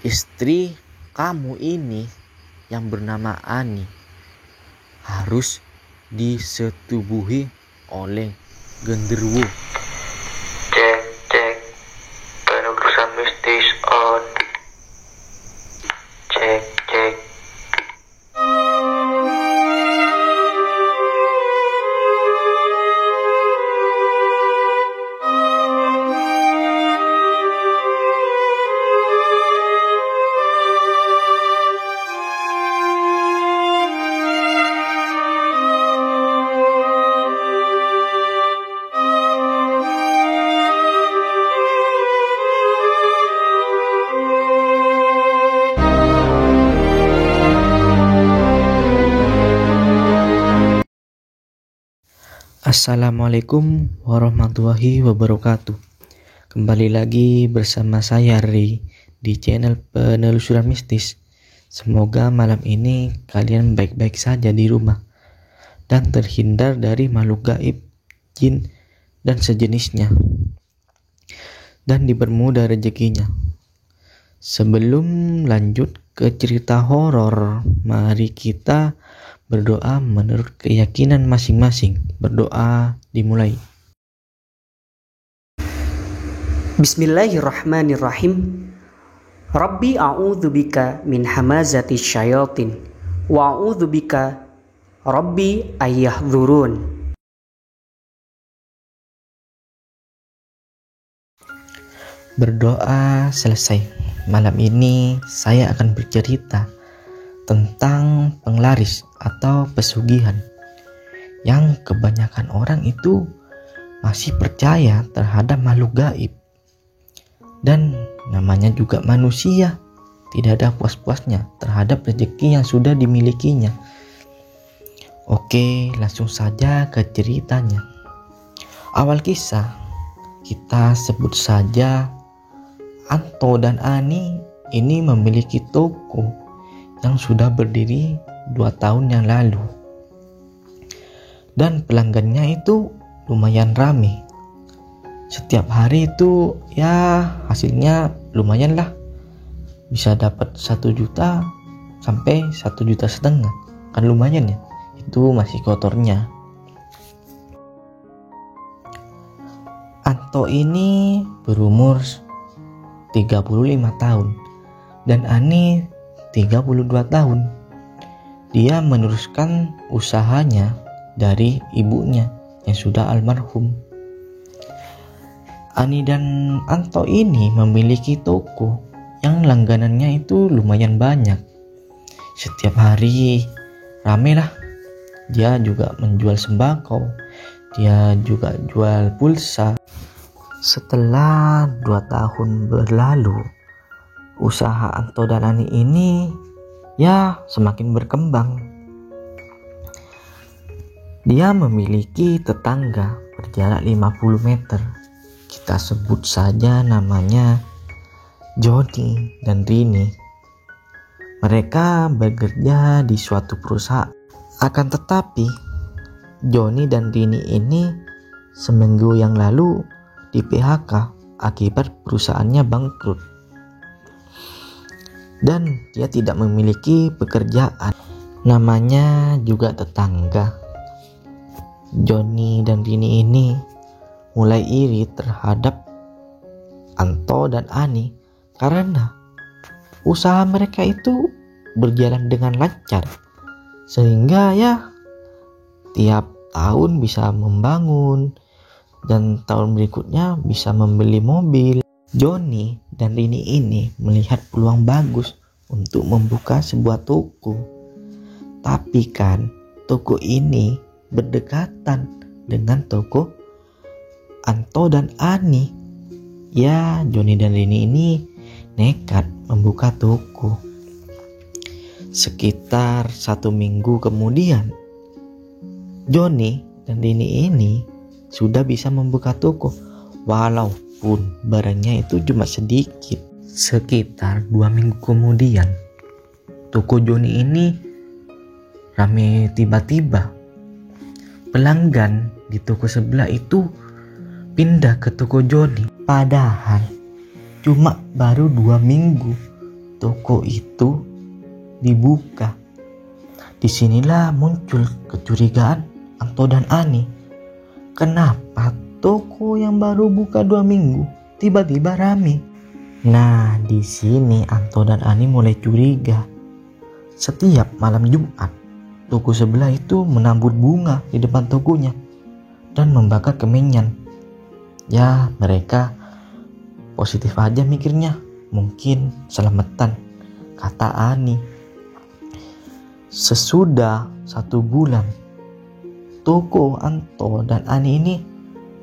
Istri kamu ini yang bernama Ani harus disetubuhi oleh genderuwo. Cek, penulisan mistis on. Cek. Assalamualaikum warahmatullahi wabarakatuh. Kembali lagi bersama saya Ri di channel penelusuran mistis. Semoga malam ini kalian baik-baik saja di rumah dan terhindar dari makhluk gaib, jin, dan sejenisnya, dan dipermudah rezekinya. Sebelum lanjut ke cerita horor, mari kita berdoa menurut keyakinan masing-masing. Berdoa dimulai. Bismillahirrahmanirrahim. Rabbi a'udzubika min hamazati syayatin wa a'udzubika Rabbi ayyahdhurun. Berdoa selesai. Malam ini saya akan bercerita tentang penglaris atau pesugihan yang kebanyakan orang itu masih percaya terhadap makhluk gaib, dan namanya juga manusia tidak ada puas-puasnya terhadap rezeki yang sudah dimilikinya. Oke, langsung saja ke ceritanya. Awal kisah kita sebut saja Anto dan Ani ini memiliki toko yang sudah berdiri 2 tahun yang lalu, dan pelanggannya itu lumayan ramai. Setiap hari itu ya hasilnya lumayan lah, bisa dapat 1 juta sampai 1,5 juta, kan lumayan ya, itu masih kotornya. Anto ini berumur 35 tahun dan Ani 32 tahun. Dia meneruskan usahanya dari ibunya yang sudah almarhum. Ani dan Anto ini memiliki toko yang langganannya itu lumayan banyak. Setiap hari rame lah. Dia juga menjual sembako, dia juga jual pulsa. Setelah 2 tahun berlalu, usaha Anto dan Ani ini ya semakin berkembang. Dia memiliki tetangga berjarak 50 meter. Kita sebut saja namanya Joni dan Rini. Mereka bekerja di suatu perusahaan. Akan tetapi Joni dan Rini ini seminggu yang lalu di PHK akibat perusahaannya bangkrut. Dan dia tidak memiliki pekerjaan. Namanya juga tetangga. Joni dan Rini ini mulai iri terhadap Anto dan Ani karena usaha mereka itu berjalan dengan lancar, sehingga ya tiap tahun bisa membangun dan tahun berikutnya bisa membeli mobil. Joni dan Rini ini melihat peluang bagus untuk membuka sebuah toko. Tapi kan toko ini berdekatan dengan toko Anto dan Ani. Ya, Joni dan Rini ini nekat membuka toko. Sekitar 1 minggu kemudian, Joni dan Rini ini sudah bisa membuka toko, walaupun barangnya itu cuma sedikit. Sekitar 2 minggu kemudian, toko Joni ini ramai. Tiba-tiba pelanggan di toko sebelah itu pindah ke toko Joni. Padahal cuma baru 2 minggu toko itu dibuka. Disinilah muncul kecurigaan Anto dan Ani. Kenapa toko yang baru buka 2 minggu tiba-tiba rame? Nah, di sini Anto dan Ani mulai curiga. Setiap malam Jumat, toko sebelah itu menambur bunga di depan tokonya dan membakar kemenyan. Ya, mereka positif aja mikirnya, mungkin selamatan, kata Ani. Sesudah 1 bulan, toko Anto dan Ani ini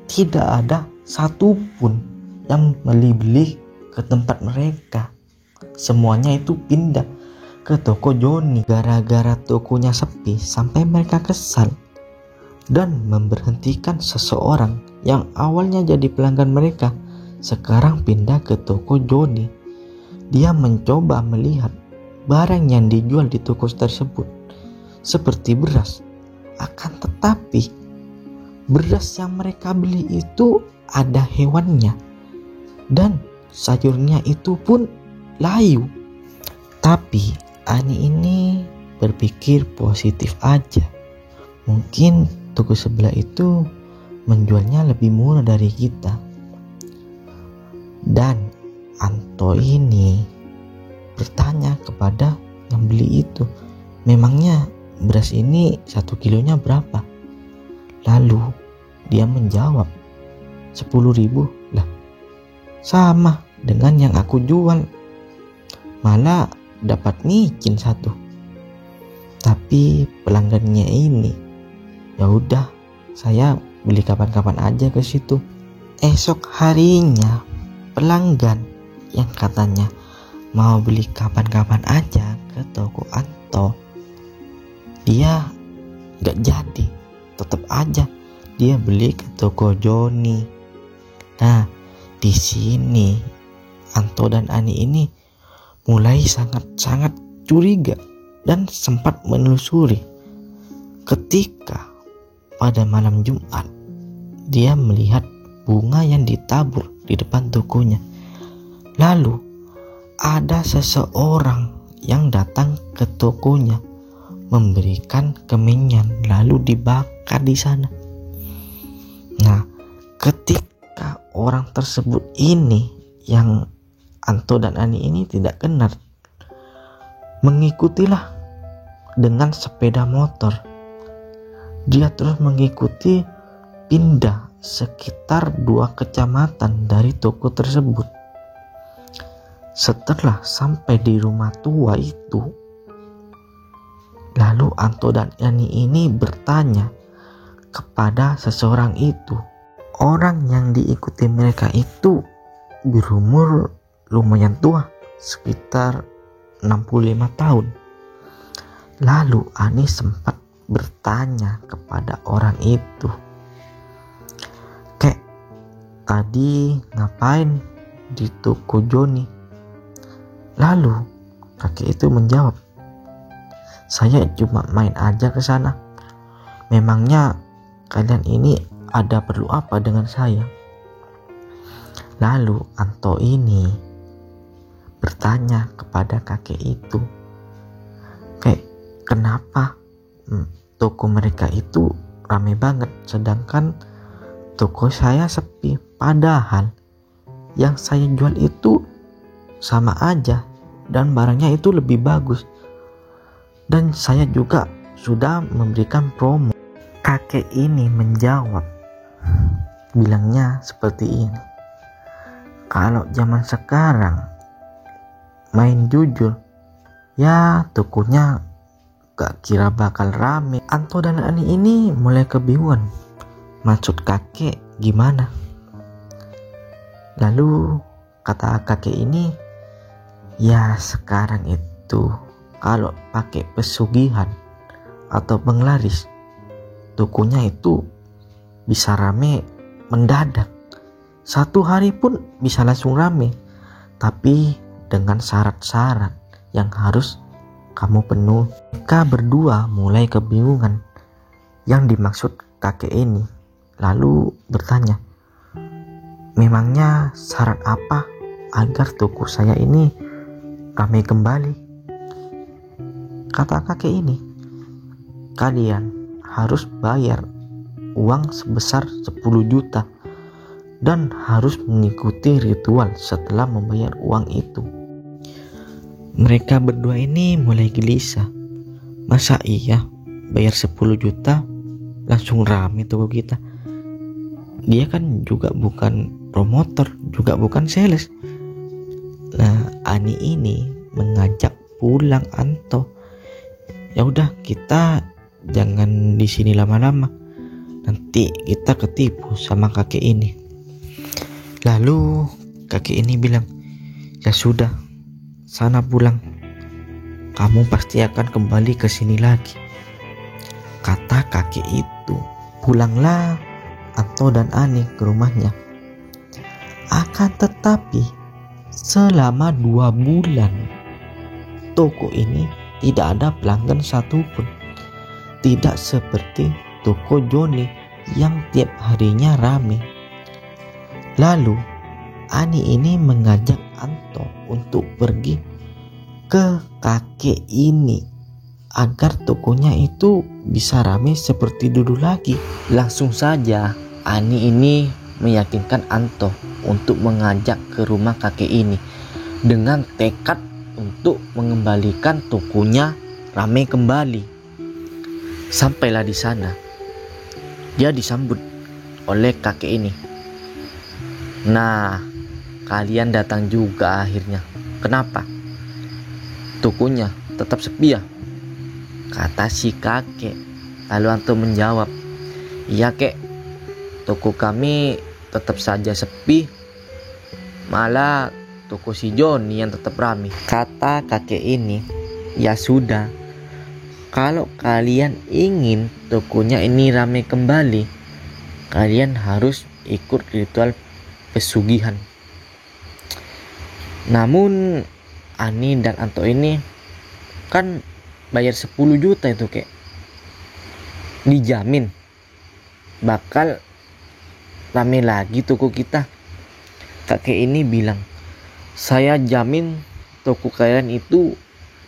tidak ada satupun yang beli ke tempat mereka. Semuanya itu pindah ke toko Joni. Gara-gara tokonya sepi sampai mereka kesal dan memberhentikan seseorang yang awalnya jadi pelanggan mereka, sekarang pindah ke toko Joni. Dia mencoba melihat barang yang dijual di toko tersebut, seperti beras. Akan tetapi beras yang mereka beli itu ada hewannya, dan sayurnya itu pun layu. Tapi Ani ini berpikir positif aja. Mungkin toko sebelah itu menjualnya lebih murah dari kita. Dan Anto ini bertanya kepada yang beli itu, memangnya beras ini 1 kilonya berapa? Lalu dia menjawab 10.000. Lah, sama dengan yang aku jual, malah dapat micin 1. Tapi pelanggannya ini, ya udah, saya beli kapan-kapan aja ke situ. Esok harinya pelanggan yang katanya mau beli kapan-kapan aja ke toko Anto, dia gak jadi, tetap aja dia beli ke toko Joni. Nah, di sini Anto dan Ani ini mulai sangat-sangat curiga dan sempat menelusuri. Ketika pada malam Jumat, dia melihat bunga yang ditabur di depan tokonya. Lalu ada seseorang yang datang ke tokonya memberikan kemenyan lalu dibakar di sana. Nah, ketika orang tersebut ini yang Anto dan Ani ini tidak kenal, mengikutilah dengan sepeda motor. Dia terus mengikuti, pindah sekitar 2 kecamatan dari toko tersebut. Setelah sampai di rumah tua itu, lalu Anto dan Ani ini bertanya kepada seseorang itu. Orang yang diikuti mereka itu berumur lumayan tua, sekitar 65 tahun. Lalu Ani sempat bertanya kepada orang itu, "Kek, tadi ngapain di toko Joni?" Lalu kakek itu menjawab, "Saya cuma main aja ke sana. Memangnya kalian ini ada perlu apa dengan saya?" Lalu Anto ini bertanya kepada kakek itu, "Kek, kenapa toko mereka itu rame banget sedangkan toko saya sepi? Padahal yang saya jual itu sama aja dan barangnya itu lebih bagus. Dan saya juga sudah memberikan promo." Kakek ini menjawab, bilangnya seperti ini, "Kalau zaman sekarang main jujur, ya tokonya gak kira bakal rame." Anto dan Ani ini mulai kebingungan, maksud kakek gimana. Lalu kata kakek ini, "Ya sekarang itu kalau pakai pesugihan atau penglaris, tokonya itu bisa rame mendadak. 1 hari pun bisa langsung rame, tapi dengan syarat-syarat yang harus kamu penuhi." Mereka berdua mulai kebingungan yang dimaksud kakek ini, lalu bertanya, "Memangnya syarat apa agar toko saya ini ramai kembali. Kata kakek ini, kalian harus bayar uang sebesar 10 juta dan harus mengikuti ritual setelah membayar uang itu. Mereka berdua ini mulai gelisah. Masa iya bayar 10 juta langsung rame toko kita? Dia kan juga bukan promotor, juga bukan sales. Nah, Ani ini mengajak pulang Anto. Ya udah, kita jangan di sini lama-lama. Nanti kita ketipu sama kakek ini. Lalu kakek ini bilang, ya sudah, sana pulang. Kamu pasti akan kembali ke sini lagi. Kata kakek itu. Pulanglah Anto dan Ani ke rumahnya. Akan tetapi selama 2 bulan toko ini tidak ada pelanggan satupun. Tidak seperti toko Joni yang tiap harinya ramai. Lalu Ani ini mengajak Anto untuk pergi ke kakek ini agar tokonya itu bisa ramai seperti dulu lagi. Langsung saja Ani ini meyakinkan Anto untuk mengajak ke rumah kakek ini dengan tekad untuk mengembalikan tokonya ramai kembali. Sampailah di sana, dia disambut oleh kakek ini. Nah, kalian datang juga akhirnya. Kenapa? Tokonya tetap sepi ya? Kata si kakek. Lalu Anto menjawab, iya kek, toko kami tetap saja sepi. Malah toko si Joni yang tetap ramai. Kata kakek ini, ya sudah, kalau kalian ingin tokonya ini ramai kembali, kalian harus ikut ritual pesugihan. Namun Ani dan Anto ini kan bayar 10 juta itu kek. Dijamin bakal rame lagi toko kita. Kakek ini bilang, saya jamin toko kalian itu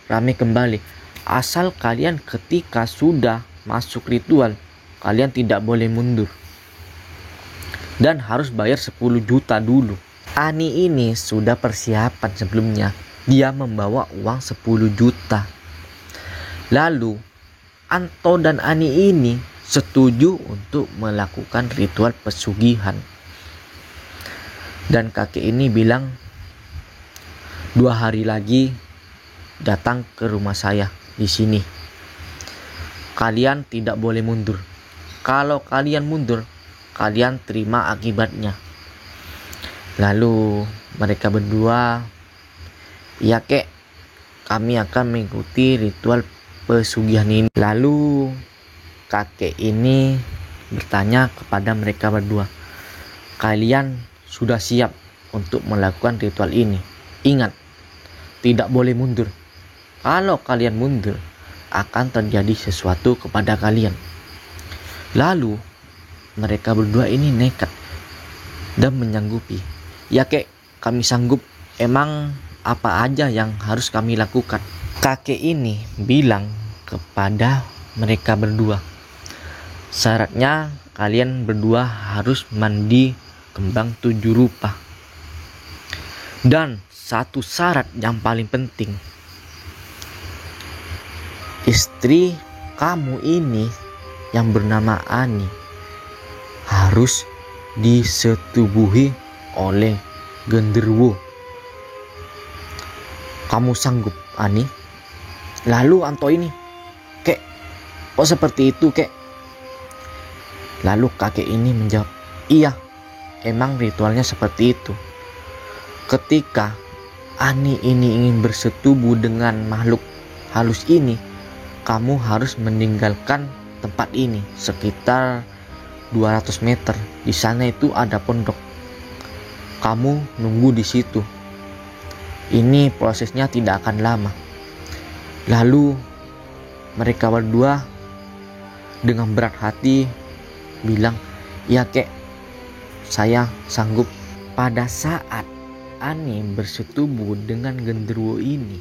rame kembali. Asal kalian ketika sudah masuk ritual, kalian tidak boleh mundur. Dan harus bayar 10 juta dulu. Ani ini sudah persiapan sebelumnya. Dia membawa uang 10 juta. Lalu Anto dan Ani ini setuju untuk melakukan ritual pesugihan. Dan kakek ini bilang, 2 hari lagi datang ke rumah saya di sini. Kalian tidak boleh mundur. Kalau kalian mundur, kalian terima akibatnya. Lalu mereka berdua, ya kek, kami akan mengikuti ritual pesugihan ini. Lalu kakek ini bertanya kepada mereka berdua, kalian sudah siap untuk melakukan ritual ini? Ingat, tidak boleh mundur. Kalau kalian mundur, akan terjadi sesuatu kepada kalian. Lalu mereka berdua ini nekat dan menyanggupi. Ya kek, kami sanggup. Emang apa aja yang harus kami lakukan? Kakek ini bilang kepada mereka berdua, syaratnya kalian berdua harus mandi kembang 7 rupa. Dan satu syarat yang paling penting, istri kamu ini yang bernama Ani harus disetubuhi oleh genderuwo. Kamu sanggup, Ani? Lalu Anto ini, kek, kok seperti itu kek? Lalu kakek ini menjawab, iya, emang ritualnya seperti itu. Ketika Ani ini ingin bersetubuh dengan makhluk halus ini, kamu harus meninggalkan tempat ini sekitar 200 meter. Di sana itu ada pondok. Kamu nunggu di situ. Ini prosesnya tidak akan lama. Lalu mereka berdua dengan berat hati bilang, ya kek, saya sanggup. Pada saat Ani bersetubuh dengan genderuwo ini,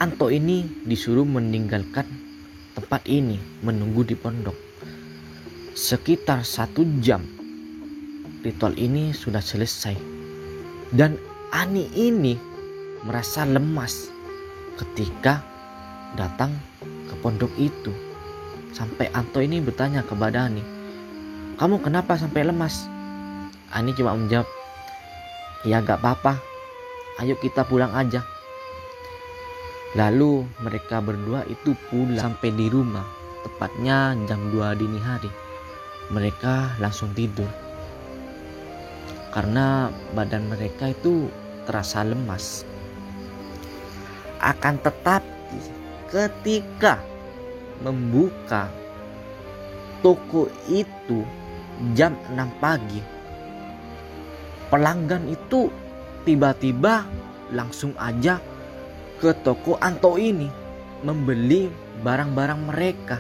Anto ini disuruh meninggalkan tempat ini menunggu di pondok. Sekitar 1 jam ritual ini sudah selesai dan Ani ini merasa lemas ketika datang ke pondok itu. Sampai Anto ini bertanya kepada Ani, "Kamu kenapa sampai lemas?" Ani cuma menjawab, "Ya gak apa-apa, ayo kita pulang aja." Lalu mereka berdua itu pulang. Sampai di rumah, tepatnya jam 2 dini hari, mereka langsung tidur. Karena badan mereka itu terasa lemas. Akan tetapi ketika membuka toko itu jam 6 pagi, pelanggan itu tiba-tiba langsung aja ke toko Anto ini membeli barang-barang mereka.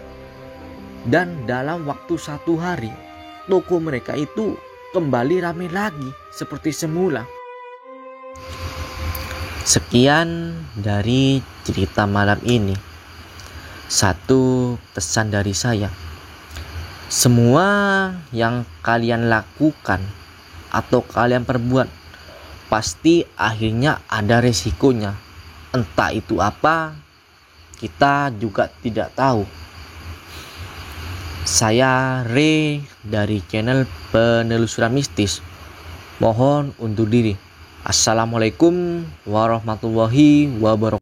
Dan dalam waktu 1 hari, toko mereka itu kembali ramai lagi seperti semula. Sekian dari cerita malam ini. Satu pesan dari saya. Semua yang kalian lakukan atau kalian perbuat pasti akhirnya ada resikonya. Entah itu apa, kita juga tidak tahu. Saya Ray dari channel Penelusuran Mistis. Mohon undur diri. Assalamualaikum warahmatullahi wabarakatuh.